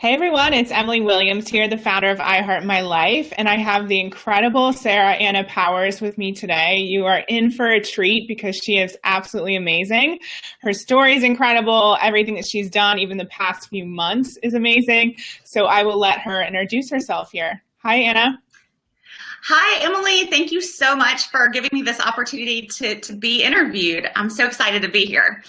Hey everyone, it's Emily Williams here, the founder of iHeart My Life, and I have the incredible Sarah Anna Powers with me today. You are in for a treat because she is absolutely amazing. Her story is incredible. Everything that she's done, even the past few months, is amazing. So I will let her introduce herself here. Hi, Anna. Hi, Emily. Thank you so much for giving me this opportunity to be interviewed. I'm so excited to be here.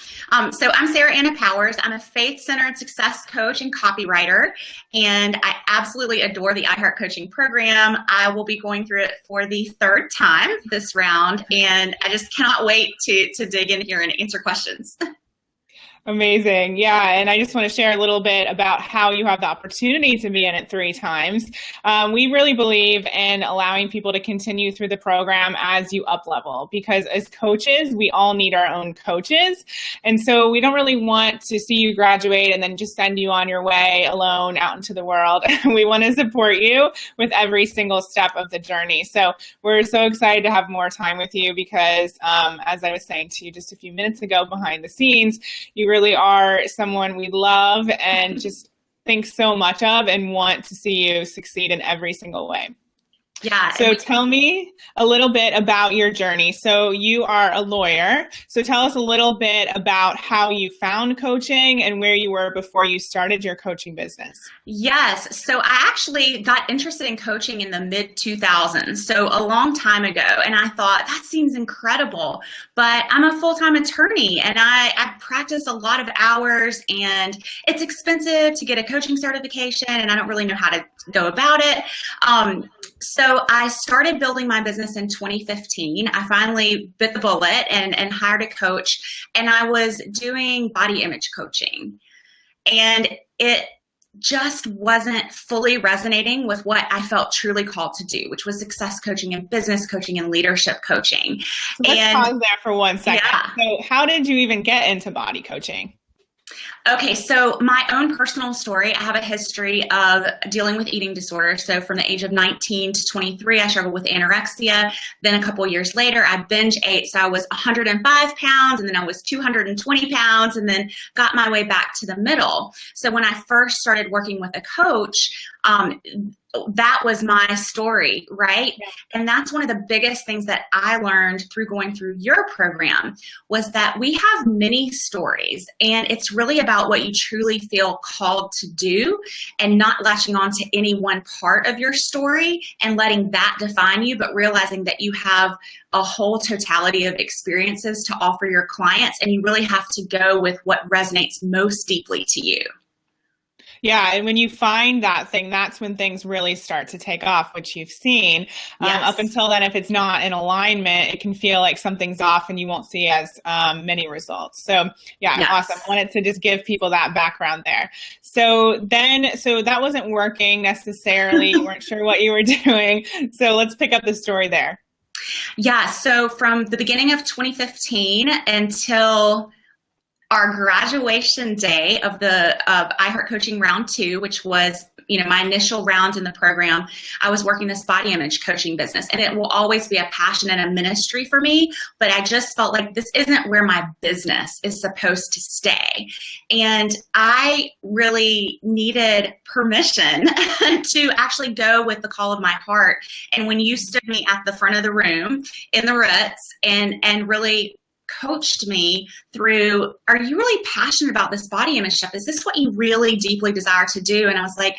So I'm Sarah Anna Powers. I'm a faith-centered success coach and copywriter, and I absolutely adore the iHeart Coaching program. I will be going through it for the third time this round, and I just cannot wait to dig in here and answer questions. Amazing. Yeah. And I just want to share a little bit about how you have the opportunity to be in it 3 times. We really believe in allowing people to continue through the program as you up level, because as coaches, we all need our own coaches. And so we don't really want to see you graduate and then just send you on your way alone out into the world. We want to support you with every single step of the journey. So we're so excited to have more time with you because, as I was saying to you just a few minutes ago behind the scenes, you really are someone we love and just think so much of and want to see you succeed in every single way. Yeah. So tell me a little bit about your journey. So you are a lawyer. So tell us a little bit about how you found coaching and where you were before you started your coaching business. Yes. So I actually got interested in coaching in the mid 2000s. So a long time ago. And I thought that seems incredible, but I'm a full-time attorney and I practice a lot of hours and it's expensive to get a coaching certification and I don't really know how to go about it. So I started building my business in 2015. I finally bit the bullet and hired a coach, and I was doing body image coaching. And it just wasn't fully resonating with what I felt truly called to do, which was success coaching and business coaching and leadership coaching. So let's pause there for 1 second. Yeah. So how did you even get into body coaching? Okay, so my own personal story, I have a history of dealing with eating disorders. So from the age of 19 to 23, I struggled with anorexia. Then a couple years later, I binge ate. So I was 105 pounds and then I was 220 pounds and then got my way back to the middle. So when I first started working with a coach, that was my story, right? Yeah. And that's one of the biggest things that I learned through going through your program was that we have many stories and it's really about what you truly feel called to do and not latching on to any one part of your story and letting that define you, but realizing that you have a whole totality of experiences to offer your clients and you really have to go with what resonates most deeply to you. Yeah, and when you find that thing, that's when things really start to take off, which you've seen. Yes. Up until then, if it's not in alignment, it can feel like something's off and you won't see as many results. So yeah, yes. Awesome. I wanted to just give people that background there. So that wasn't working necessarily. You weren't sure what you were doing. So let's pick up the story there. Yeah, so from the beginning of 2015 until our graduation day of iHeart Coaching Round 2, which was, my initial round in the program, I was working this body image coaching business, and it will always be a passion and a ministry for me, but I just felt like this isn't where my business is supposed to stay. And I really needed permission to actually go with the call of my heart. And when you stood me at the front of the room in the Ritz and really coached me through, are you really passionate about this body image stuff? Is this what you really deeply desire to do? And I was like,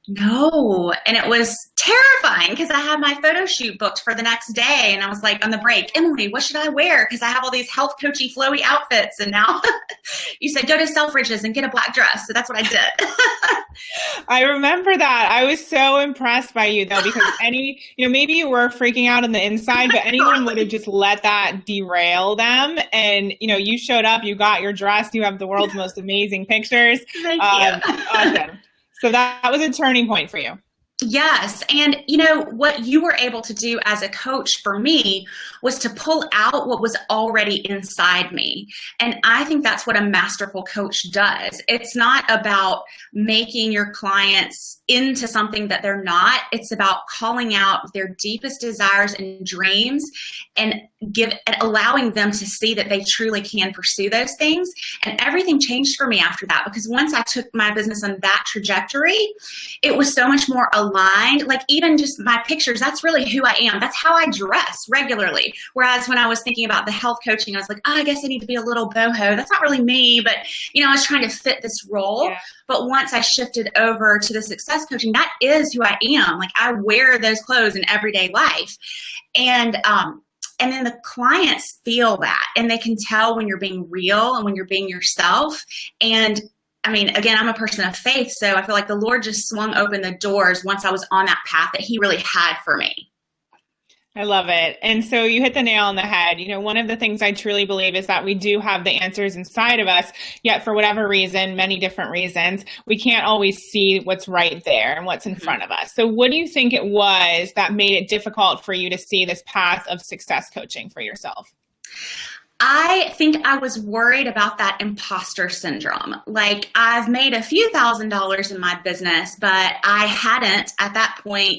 no. And it was terrifying because I had my photo shoot booked for the next day. And I was like on the break, Emily, what should I wear? Because I have all these health coachy flowy outfits. And now you said, go to Selfridges and get a black dress. So that's what I did. I remember that. I was so impressed by you though, because maybe you were freaking out on the inside, but anyone would have just let that derail them. And, you showed up, you got your dress, you have the world's most amazing pictures. Thank you. Awesome. So that was a turning point for you. Yes. And what you were able to do as a coach for me was to pull out what was already inside me. And I think that's what a masterful coach does. It's not about making your clients into something that they're not. It's about calling out their deepest desires and dreams and allowing them to see that they truly can pursue those things. And everything changed for me after that, because once I took my business on that trajectory, it was so much more aligned. Like even just my pictures, that's really who I am. That's how I dress regularly. Whereas when I was thinking about the health coaching, I was like, oh, I guess I need to be a little boho. That's not really me, but I was trying to fit this role. Yeah. But once I shifted over to the success coaching, that is who I am. Like I wear those clothes in everyday life. And then the clients feel that, and they can tell when you're being real and when you're being yourself. And I mean, again, I'm a person of faith, so I feel like the Lord just swung open the doors once I was on that path that he really had for me. I love it. And so you hit the nail on the head. One of the things I truly believe is that we do have the answers inside of us, yet for whatever reason, many different reasons, we can't always see what's right there and what's in front of us. So what do you think it was that made it difficult for you to see this path of success coaching for yourself? I think I was worried about that imposter syndrome. Like I've made a few $1,000s in my business, but I hadn't at that point,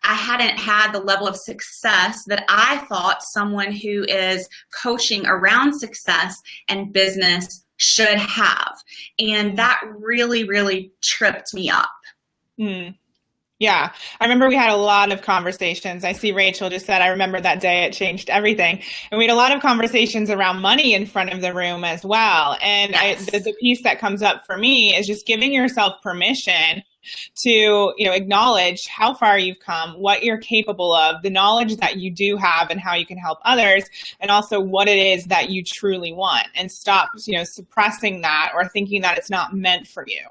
I hadn't had the level of success that I thought someone who is coaching around success and business should have. And that really, really tripped me up. Yeah, I remember we had a lot of conversations. I see Rachel just said, I remember that day, it changed everything. And we had a lot of conversations around money in front of the room as well. And yes. The piece that comes up for me is just giving yourself permission to, acknowledge how far you've come, what you're capable of, the knowledge that you do have and how you can help others, and also what it is that you truly want, and stop, suppressing that or thinking that it's not meant for you.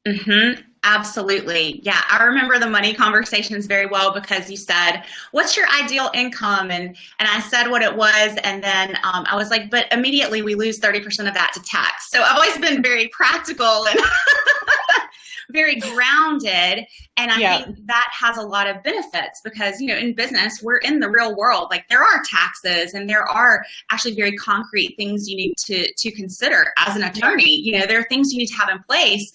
Mm-hmm. Absolutely. Yeah. I remember the money conversations very well, because you said, what's your ideal income? And I said what it was. And then I was like, but immediately we lose 30% of that to tax. So I've always been very practical and very grounded. And I think that has a lot of benefits, because, in business, we're in the real world. Like there are taxes, and there are actually very concrete things you need to consider as an attorney. There are things you need to have in place.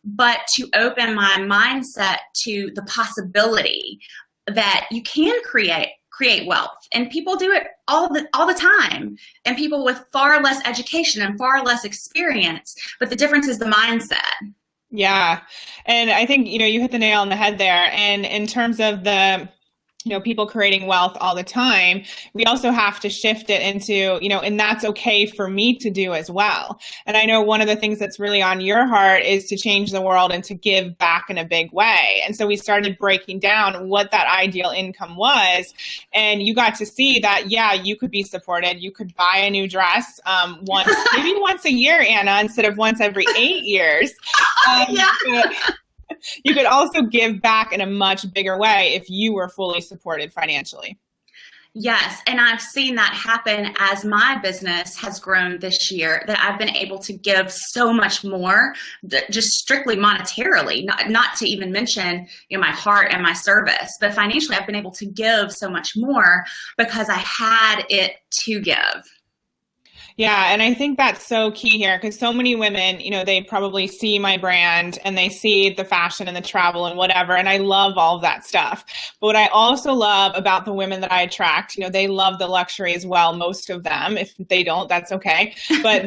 But to open my mindset to the possibility that you can create wealth, and people do it all the time, and people with far less education and far less experience. But the difference is the mindset. Yeah. And I think, you hit the nail on the head there. And in terms of the, people creating wealth all the time, we also have to shift it into, and that's okay for me to do as well. And I know one of the things that's really on your heart is to change the world and to give back in a big way. And so we started breaking down what that ideal income was. And you got to see that, you could be supported. You could buy a new dress maybe once a year, Anna, instead of once every 8 years. You could also give back in a much bigger way if you were fully supported financially. Yes. And I've seen that happen as my business has grown this year, that I've been able to give so much more, just strictly monetarily, not to even mention my heart and my service, but financially I've been able to give so much more because I had it to give. Yeah. And I think that's so key here, because so many women, they probably see my brand and they see the fashion and the travel and whatever. And I love all of that stuff. But what I also love about the women that I attract, they love the luxury as well. Most of them, if they don't, that's okay. But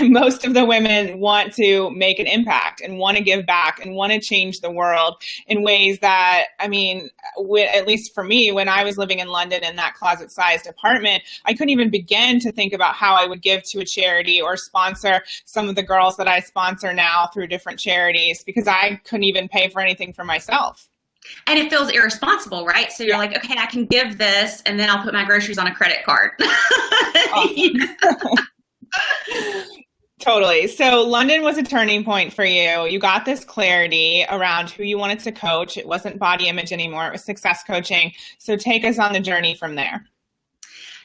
most of the women want to make an impact and want to give back and want to change the world in ways that, at least for me, when I was living in London in that closet-sized apartment, I couldn't even begin to think about how I would give to a charity or sponsor some of the girls that I sponsor now through different charities, because I couldn't even pay for anything for myself. And it feels irresponsible, right? So you're like, okay, I can give this, and then I'll put my groceries on a credit card. Totally. So London was a turning point for you. You got this clarity around who you wanted to coach. It wasn't body image anymore. It was success coaching. So take us on the journey from there.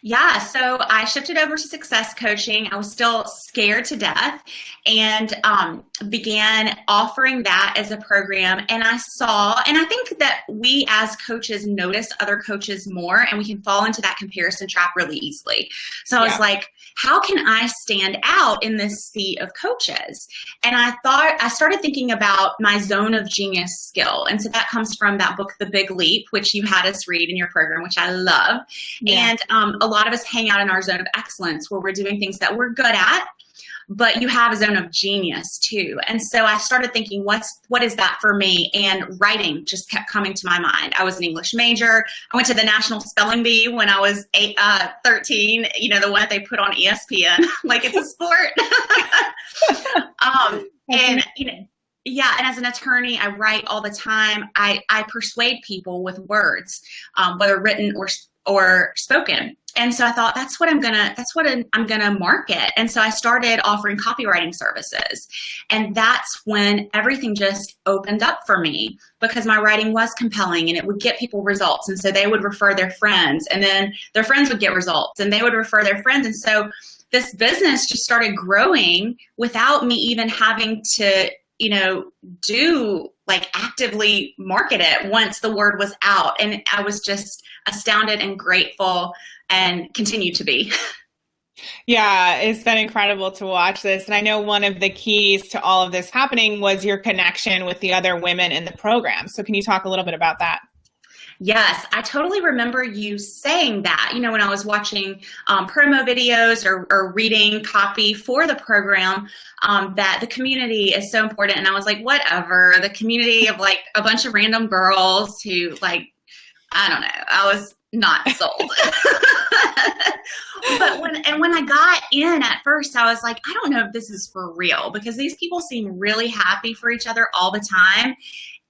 Yeah, so I shifted over to success coaching. I was still scared to death and began offering that as a program. And I saw, and I think that we as coaches notice other coaches more and we can fall into that comparison trap really easily. So I was like, how can I stand out in this sea of coaches? And I started thinking about my zone of genius skill. And so that comes from that book, The Big Leap, which you had us read in your program, which I love. Yeah. And a lot of us hang out in our zone of excellence where we're doing things that we're good at, but you have a zone of genius too. And so I started thinking, what is that for me? And writing just kept coming to my mind. I was an English major. I went to the National Spelling Bee when I was 13, you know, the one that they put on ESPN, like it's a sport. And, you know, yeah. And as an attorney, I write all the time. I persuade people with words, whether written or spoken. And so I thought that's what I'm gonna market. And so I started offering copywriting services. And that's when everything just opened up for me because my writing was compelling and it would get people results. And so they would refer their friends and then their friends would get results and they would refer their friends. And so this business just started growing without me even having to, you know, actively market it once the word was out. And I was just astounded and grateful and continue to be. Yeah, it's been incredible to watch this. And I know one of the keys to all of this happening was your connection with the other women in the program. So can you talk a little bit about that? Yes, I totally remember you saying that, you know, when I was watching promo videos or reading copy for the program, that the community is so important. And I was like, whatever, the community of like a bunch of random girls who like, I don't know, I was not sold. But when I got in at first, I was like, I don't know if this is for real because these people seem really happy for each other all the time.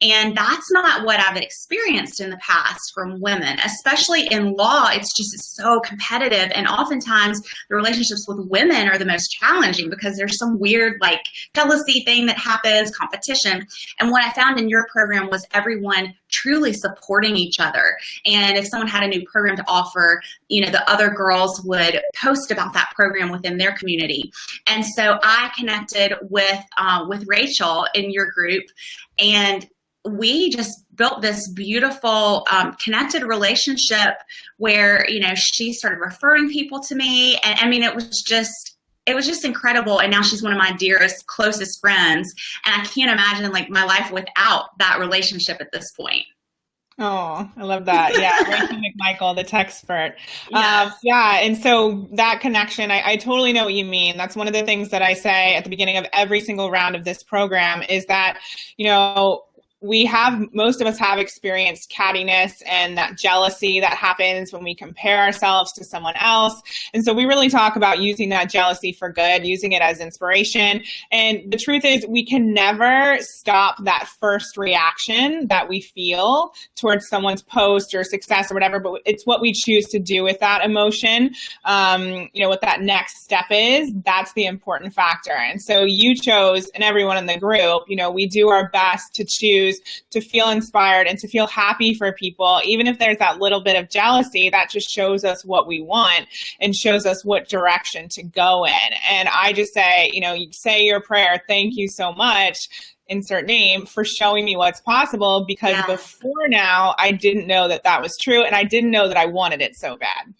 And that's not what I've experienced in the past from women, especially in law. It's just so competitive. And oftentimes the relationships with women are the most challenging because there's some weird like jealousy thing that happens, competition. And what I found in your program was everyone truly supporting each other. And if someone had a new program to offer, you know, the other girls would post about that program within their community. And so I connected with Rachel in your group, and we just built this beautiful connected relationship where, you know, she started referring people to me. And I mean, it was just incredible. And now she's one of my dearest, closest friends. And I can't imagine like my life without that relationship at this point. Oh, I love that. Yeah. Rachel McMichael, the Techspert. Yes. Yeah. And so that connection, I totally know what you mean. That's one of the things that I say at the beginning of every single round of this program is that, you know, most of us have experienced cattiness and that jealousy that happens when we compare ourselves to someone else. And so we really talk about using that jealousy for good, using it as inspiration. And the truth is we can never stop that first reaction that we feel towards someone's post or success or whatever, but it's what we choose to do with that emotion. You know, what that next step is, that's the important factor. And so you chose, and everyone in the group, you know, we do our best to choose to feel inspired and to feel happy for people. Even if there's that little bit of jealousy, that just shows us what we want and shows us what direction to go in. And I just say, you know, you say your prayer, thank you so much, insert name, for showing me what's possible, because before now, I didn't know that that was true. And I didn't know that I wanted it so bad.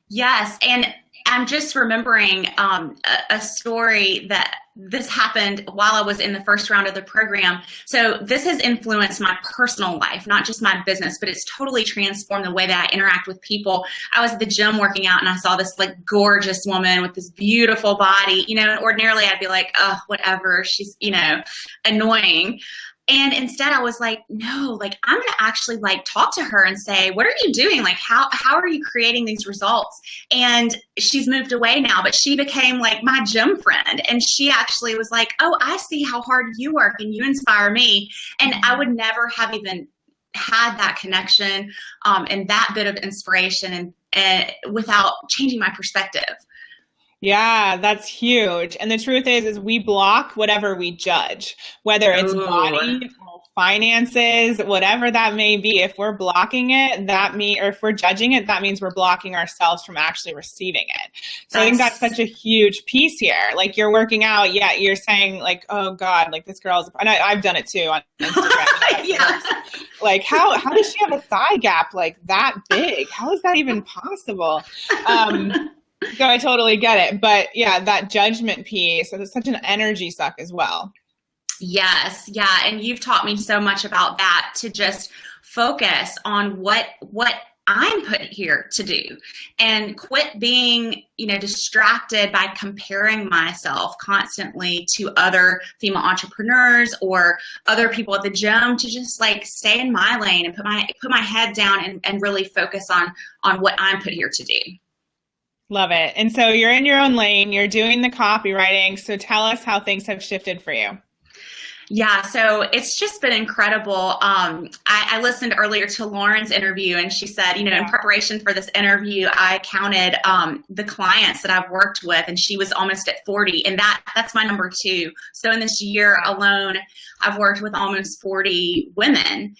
Yes. And I'm just remembering a story that this happened while I was in the first round of the program. So this has influenced my personal life, not just my business, but it's totally transformed the way that I interact with people. I was at the gym working out and I saw this like gorgeous woman with this beautiful body, you know, and ordinarily I'd be like, oh, whatever, she's, you know, annoying. And instead I was like, no, like I'm going to actually like talk to her and say, what are you doing? Like, how are you creating these results? And she's moved away now, but she became like my gym friend. And she actually was like, oh, I see how hard you work and you inspire me. And I would never have even had that connection and that bit of inspiration and without changing my perspective. Yeah, that's huge. And the truth is we block whatever we judge, whether it's body or finances, whatever that may be, if we're blocking it, or if we're judging it, that means we're blocking ourselves from actually receiving it. So I think that's such a huge piece here. Like you're working out, yet you're saying like, oh God, like this girl's, and I've done it too on Instagram. Yeah. Like how does she have a thigh gap like that big? How is that even possible? So I totally get it. But yeah, that judgment piece, it's such an energy suck as well. Yes. Yeah. And you've taught me so much about that, to just focus on what I'm put here to do, and quit being, distracted by comparing myself constantly to other female entrepreneurs or other people at the gym, to just like stay in my lane and put my head down and really focus on what I'm put here to do. Love it. And so you're in your own lane, you're doing the copywriting. So tell us how things have shifted for you. Yeah, so it's just been incredible. I listened earlier to Lauren's interview, and she said, in preparation for this interview, I counted the clients that I've worked with, and she was almost at 40, and that's my number 2. So in this year alone, I've worked with almost 40 women.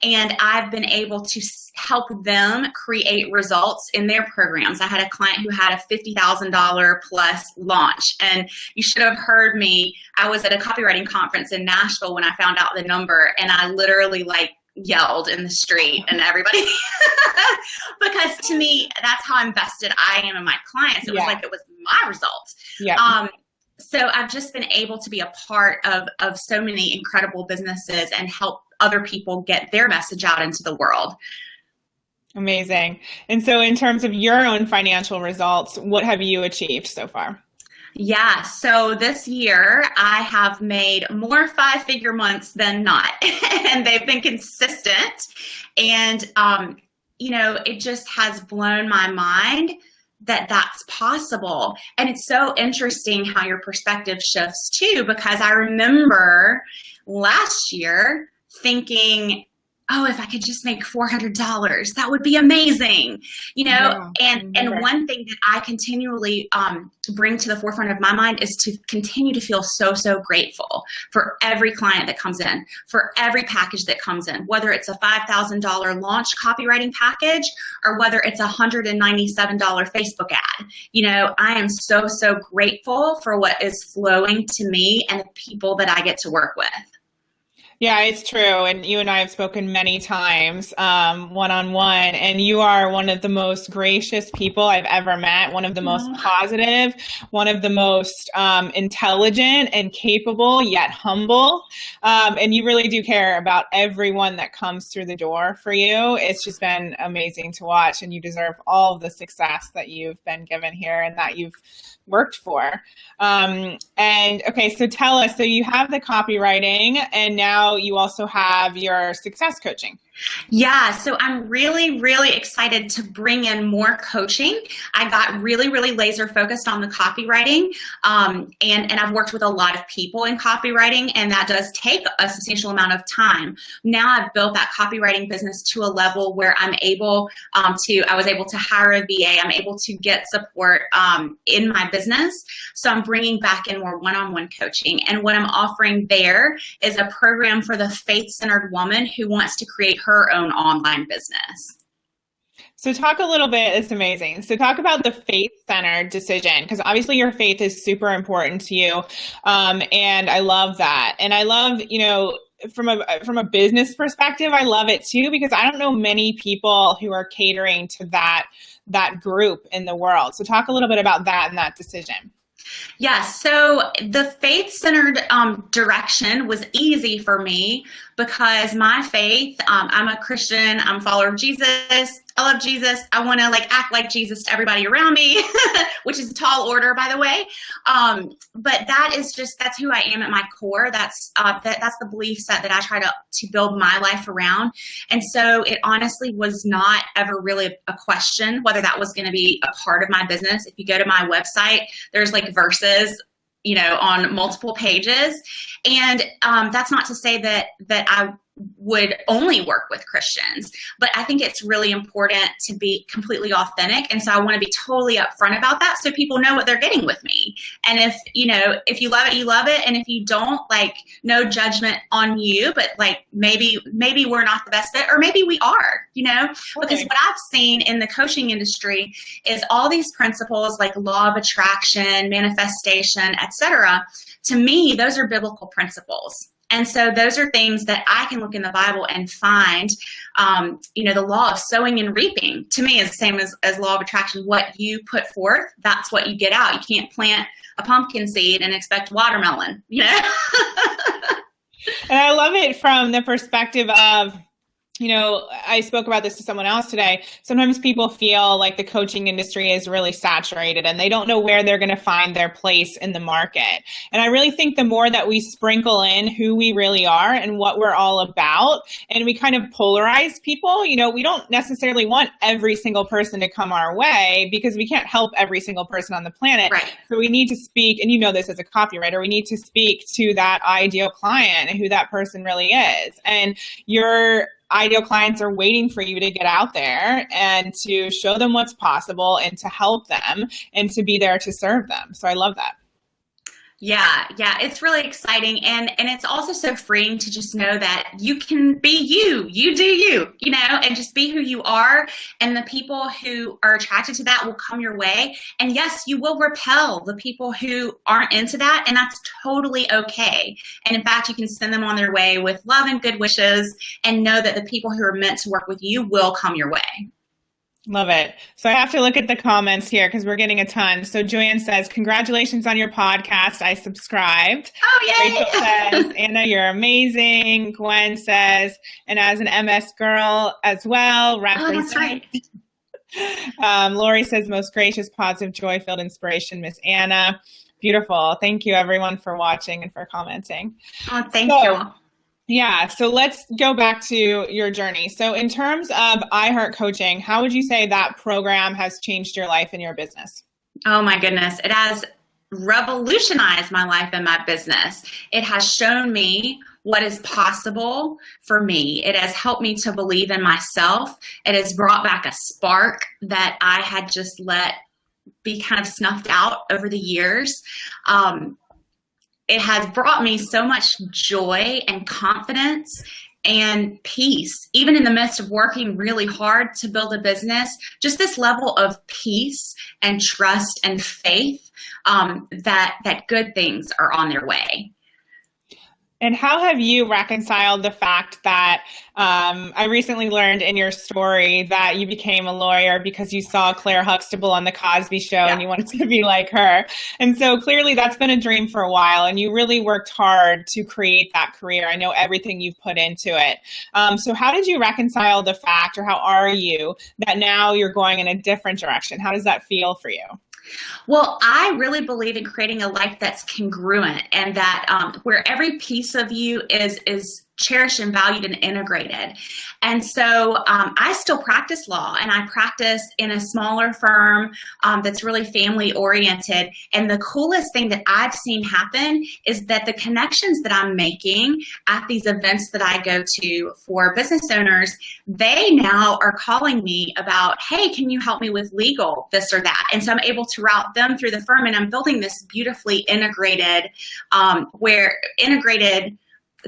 And I've been able to help them create results in their programs. I had a client who had a $50,000 plus launch, and you should have heard me. I was at a copywriting conference in Nashville when I found out the number, and I literally yelled in the street and everybody, because to me, that's how invested I am in my clients. It was like it was my result. Yeah. So I've just been able to be a part of so many incredible businesses and help other people get their message out into the world. Amazing. And so in terms of your own financial results, what have you achieved so far? Yeah, so this year I have made more 5-figure months than not, and they've been consistent. And, it just has blown my mind that that's possible. And it's so interesting how your perspective shifts too, because I remember last year thinking, oh, if I could just make $400, that would be amazing, and one thing that I continually bring to the forefront of my mind is to continue to feel so, so grateful for every client that comes in, for every package that comes in, whether it's a $5,000 launch copywriting package or whether it's a $197 Facebook ad. I am so, so grateful for what is flowing to me and the people that I get to work with. Yeah, it's true. And you and I have spoken many times one-on-one, and you are one of the most gracious people I've ever met, one of the most positive, one of the most intelligent and capable, yet humble. And you really do care about everyone that comes through the door for you. It's just been amazing to watch, and you deserve all of the success that you've been given here and that you've worked for. And okay, so tell us, so you have the copywriting, and now you also have your success coaching. Yeah, so I'm really, really excited to bring in more coaching. I got really, really laser focused on the copywriting, and I've worked with a lot of people in copywriting, and that does take a substantial amount of time. Now I've built that copywriting business to a level where I was able to hire a VA. I'm able to get support in my business. So I'm bringing back in more one-on-one coaching, and what I'm offering there is a program for the faith-centered woman who wants to create her own online business. So talk a little bit, it's amazing. So talk about the faith-centered decision, because obviously your faith is super important to you. And I love that. And I love, from a business perspective, I love it too, because I don't know many people who are catering to that group in the world. So talk a little bit about that and that decision. Yeah, so the faith-centered direction was easy for me because my faith, I'm a Christian, I'm a follower of Jesus, I love Jesus, I want to act like Jesus to everybody around me, which is a tall order, by the way. But that's who I am at my core. That's the belief set that I try to build my life around. And so it honestly was not ever really a question whether that was going to be a part of my business. If you go to my website, there's verses, on multiple pages. And that's not to say that I would only work with Christians. But I think it's really important to be completely authentic. And so I want to be totally upfront about that so people know what they're getting with me. And if you love it, you love it. And if you don't, like, no judgment on you, but like maybe we're not the best fit, or maybe we are, because what I've seen in the coaching industry is all these principles like law of attraction, manifestation, etc. To me, those are biblical principles. And so those are things that I can look in the Bible and find, the law of sowing and reaping to me is the same as law of attraction. What you put forth, that's what you get out. You can't plant a pumpkin seed and expect watermelon, And I love it from the perspective of, I spoke about this to someone else today. Sometimes people feel like the coaching industry is really saturated and they don't know where they're going to find their place in the market. And I really think the more that we sprinkle in who we really are and what we're all about, and we kind of polarize people, we don't necessarily want every single person to come our way because we can't help every single person on the planet. Right. So we need to speak, and this as a copywriter, we need to speak to that ideal client and who that person really is. And your ideal clients are waiting for you to get out there and to show them what's possible and to help them and to be there to serve them. So I love that. Yeah, it's really exciting. And it's also so freeing to just know that you can be you do you, and just be who you are. And the people who are attracted to that will come your way. And yes, you will repel the people who aren't into that. And that's totally okay. And in fact, you can send them on their way with love and good wishes and know that the people who are meant to work with you will come your way. Love it. So I have to look at the comments here because we're getting a ton. So Joanne says, congratulations on your podcast. I subscribed. Oh, yay. Rachel says, Anna, you're amazing. Gwen says, and as an MS girl as well. Oh, that's right. Lori says, most gracious, positive, joy-filled inspiration, Miss Anna. Beautiful. Thank you, everyone, for watching and for commenting. Oh, thank you. Yeah. So let's go back to your journey. So in terms of iHeart Coaching, how would you say that program has changed your life and your business? Oh my goodness. It has revolutionized my life and my business. It has shown me what is possible for me. It has helped me to believe in myself. It has brought back a spark that I had just let be kind of snuffed out over the years. It has brought me so much joy and confidence and peace, even in the midst of working really hard to build a business. Just this level of peace and trust and faith that good things are on their way. And how have you reconciled the fact that I recently learned in your story that you became a lawyer because you saw Claire Huxtable on The Cosby Show and you wanted to be like her. And so clearly that's been a dream for a while and you really worked hard to create that career. I know everything you've put into it. So how did you reconcile the fact, or how are you, that now you're going in a different direction? How does that feel for you? Well, I really believe in creating a life that's congruent and that where every piece of you is cherished and valued and integrated. And so I still practice law, and I practice in a smaller firm that's really family oriented. And the coolest thing that I've seen happen is that the connections that I'm making at these events that I go to for business owners, they now are calling me about, hey, can you help me with legal, this or that? And so I'm able to route them through the firm, and I'm building this beautifully integrated,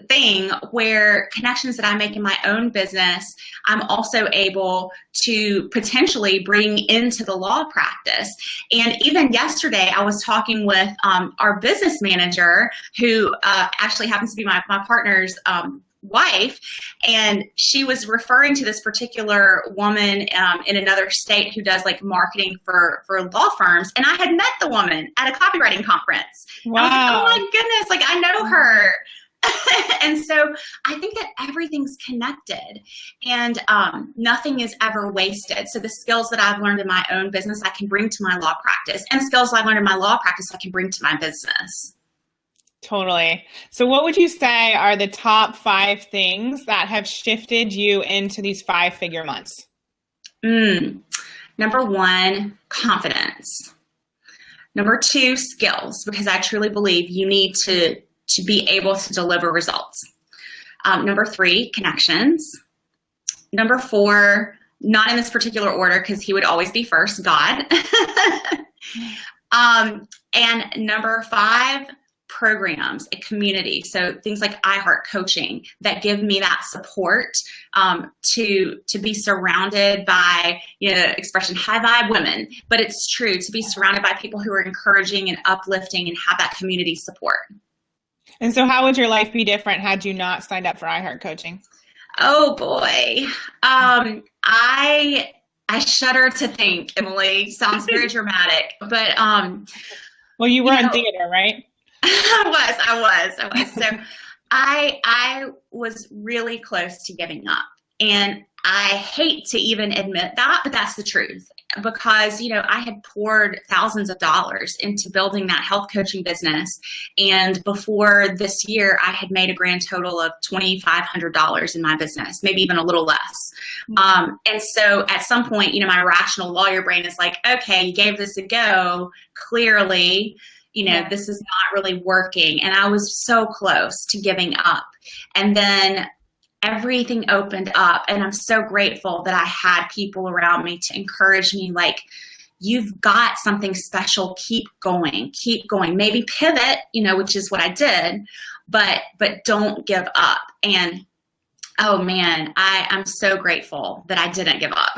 thing where connections that I make in my own business, I'm also able to potentially bring into the law practice. And even yesterday, I was talking with our business manager, who actually happens to be my partner's wife, and she was referring to this particular woman in another state who does like marketing for law firms. And I had met the woman at a copywriting conference. Wow. I was like, oh my goodness, like I know her. And so I think that everything's connected and nothing is ever wasted. So the skills that I've learned in my own business, I can bring to my law practice, and skills I've learned in my law practice, I can bring to my business. Totally. So what would you say are the top 5 things that have shifted you into these 5-figure months? Number 1, confidence. Number 2, skills, because I truly believe you need to be able to deliver results. Number 3, connections. Number 4, not in this particular order because he would always be first, God. And number 5, programs, a community. So things like iHeart Coaching that give me that support to be surrounded by, expression high vibe women, but it's true to be surrounded by people who are encouraging and uplifting and have that community support. And so how would your life be different had you not signed up for iHeart Coaching? Oh boy. I shudder to think, Emily. Sounds very dramatic, but well, you were in theater, right? I was. So I was really close to giving up. And I hate to even admit that, but that's the truth. Because, I had poured thousands of dollars into building that health coaching business. And before this year, I had made a grand total of $2,500 in my business, maybe even a little less. And so at some point, my rational lawyer brain is like, okay, you gave this a go. Clearly, this is not really working. And I was so close to giving up. And then everything opened up, and I'm so grateful that I had people around me to encourage me, like, you've got something special, keep going, maybe pivot, which is what I did, but don't give up. And oh man, I'm so grateful that I didn't give up.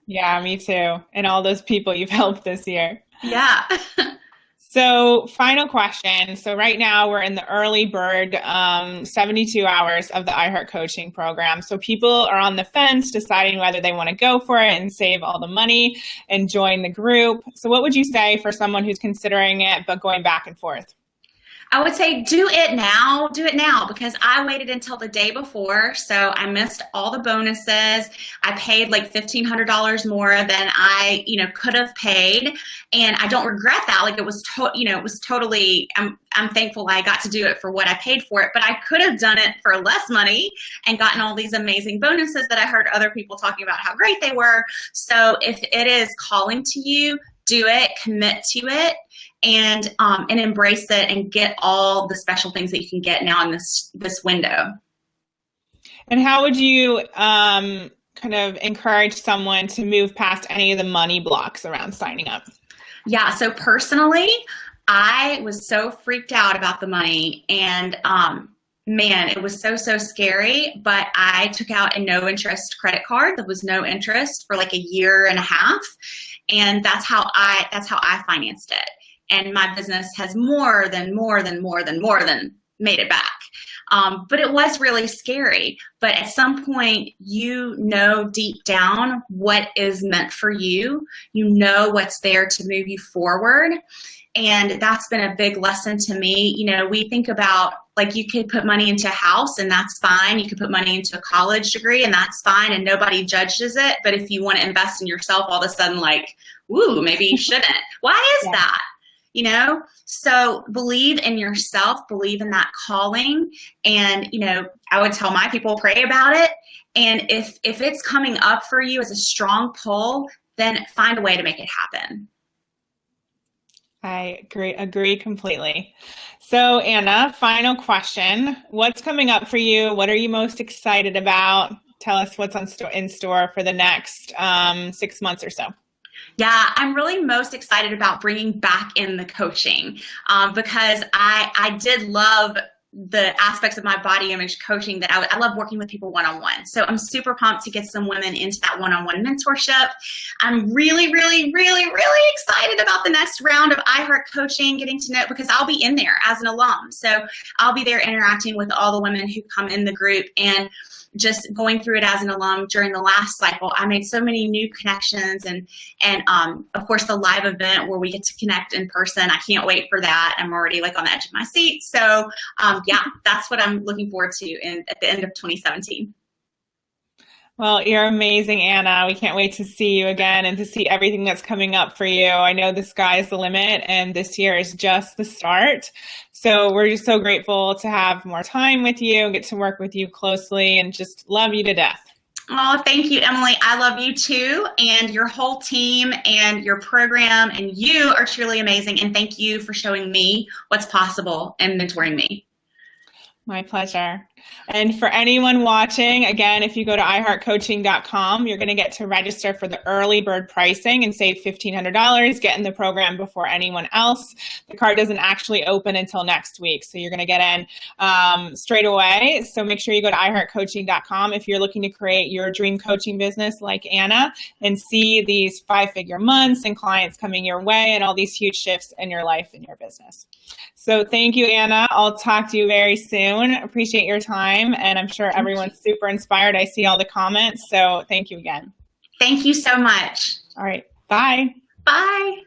Yeah, me too. And all those people you've helped this year. Yeah. So final question. So right now we're in the early bird 72 hours of the iHeart Coaching program. So people are on the fence deciding whether they want to go for it and save all the money and join the group. So what would you say for someone who's considering it but going back and forth? I would say do it now, because I waited until the day before. So I missed all the bonuses. I paid like $1,500 more than I, could have paid. And I don't regret that. Like it was totally, I'm thankful I got to do it for what I paid for it, but I could have done it for less money and gotten all these amazing bonuses that I heard other people talking about how great they were. So if it is calling to you, do it, commit to it. And embrace it and get all the special things that you can get now in this window. And how would you kind of encourage someone to move past any of the money blocks around signing up? Yeah, so personally, I was so freaked out about the money, and man, it was so scary, but I took out a no interest credit card that was no interest for like a year and a half, and that's how I financed it. And my business has more than made it back. But it was really scary. But at some point, deep down what is meant for you. What's there to move you forward. And that's been a big lesson to me. We think about, like, you could put money into a house and that's fine. You could put money into a college degree and that's fine and nobody judges it. But if you want to invest in yourself, all of a sudden, like, ooh, maybe you shouldn't. Why is that? So believe in yourself, believe in that calling. And, I would tell my people, pray about it. And if it's coming up for you as a strong pull, then find a way to make it happen. I agree completely. So Anna, final question. What's coming up for you? What are you most excited about? Tell us what's in store for the next 6 months or so. Yeah, I'm really most excited about bringing back in the coaching because I did love the aspects of my body image coaching that I love working with people one-on-one. So I'm super pumped to get some women into that one-on-one mentorship. I'm really, really, really, really excited about the next round of iHeart Coaching, getting to know, because I'll be in there as an alum. So I'll be there interacting with all the women who come in the group, and just going through it as an alum during the last cycle, I made so many new connections, and of course the live event where we get to connect in person. I can't wait for that. I'm already like on the edge of my seat. So yeah, that's what I'm looking forward to at the end of 2017. Well, you're amazing, Anna. We can't wait to see you again and to see everything that's coming up for you. I know the sky's the limit, and this year is just the start. So we're just so grateful to have more time with you, get to work with you closely, and just love you to death. Oh, thank you, Emily. I love you too, and your whole team and your program, and you are truly amazing. And thank you for showing me what's possible and mentoring me. My pleasure. And for anyone watching, again, if you go to iHeartCoaching.com, you're going to get to register for the early bird pricing and save $1,500, get in the program before anyone else. The card doesn't actually open until next week, so you're going to get in straight away. So make sure you go to iHeartCoaching.com if you're looking to create your dream coaching business like Anna and see these 5-figure months and clients coming your way and all these huge shifts in your life and your business. So thank you, Anna. I'll talk to you very soon. Appreciate your time, and I'm sure everyone's super inspired. I see all the comments, so thank you again. Thank you so much. All right. Bye. Bye.